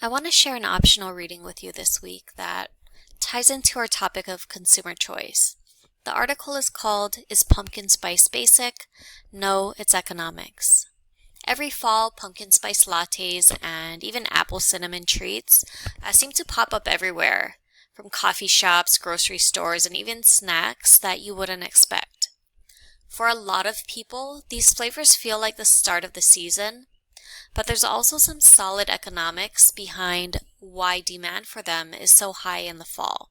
I want to share an optional reading with you this week that ties into our topic of consumer choice. The article is called, "Is Pumpkin Spice Basic? No, it's Economics." Every fall, pumpkin spice lattes and even apple cinnamon treats seem to pop up everywhere, from coffee shops, grocery stores, and even snacks that you wouldn't expect. For a lot of people, these flavors feel like the start of the season, but there's also some solid economics behind why demand for them is so high in the fall.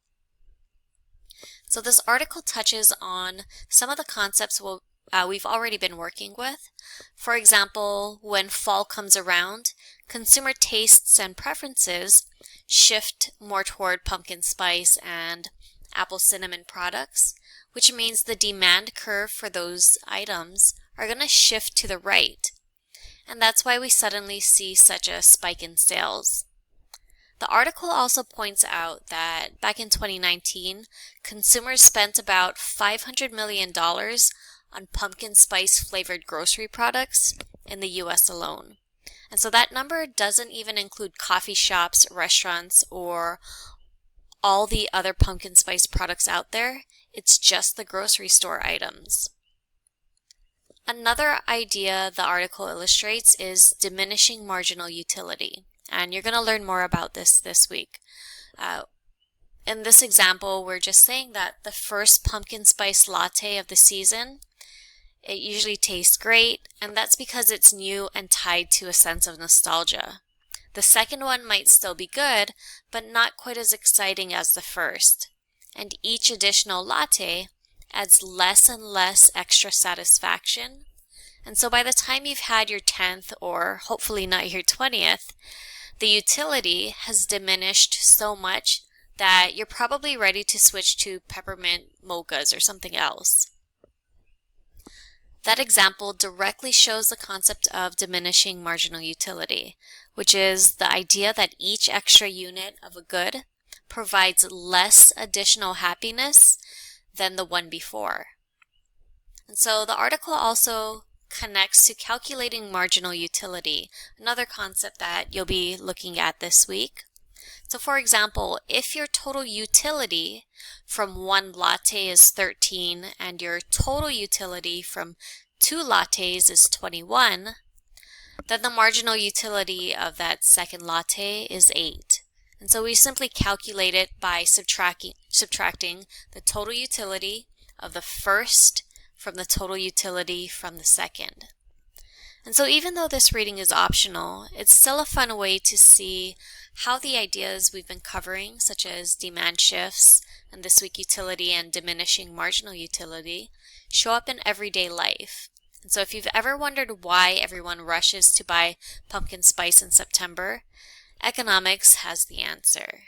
So this article touches on some of the concepts we've already been working with. For example, when fall comes around, consumer tastes and preferences shift more toward pumpkin spice and apple cinnamon products, which means the demand curve for those items are going to shift to the right. And that's why we suddenly see such a spike in sales. The article also points out that back in 2019, consumers spent about $500 million on pumpkin spice flavored grocery products in the US alone. And so that number doesn't even include coffee shops, restaurants, or all the other pumpkin spice products out there. It's just the grocery store items. Another idea the article illustrates is diminishing marginal utility, and you're going to learn more about this week. In this example, we're just saying that the first pumpkin spice latte of the season, it usually tastes great, and that's because it's new and tied to a sense of nostalgia. The second one might still be good, but not quite as exciting as the first, and each additional latte adds less and less extra satisfaction. And so by the time you've had your 10th, or hopefully not your 20th, the utility has diminished so much that you're probably ready to switch to peppermint mochas or something else. That example directly shows the concept of diminishing marginal utility, which is the idea that each extra unit of a good provides less additional happiness than the one before. And so the article also connects to calculating marginal utility, another concept that you'll be looking at this week. So for example, if your total utility from one latte is 13 and your total utility from 2 lattes is 21, then the marginal utility of that second latte is 8. And so we simply calculate it by subtracting the total utility of the first from the total utility from the second. And so even though this reading is optional, it's still a fun way to see how the ideas we've been covering, such as demand shifts, and this week utility and diminishing marginal utility, show up in everyday life. And so if you've ever wondered why everyone rushes to buy pumpkin spice in September, economics has the answer.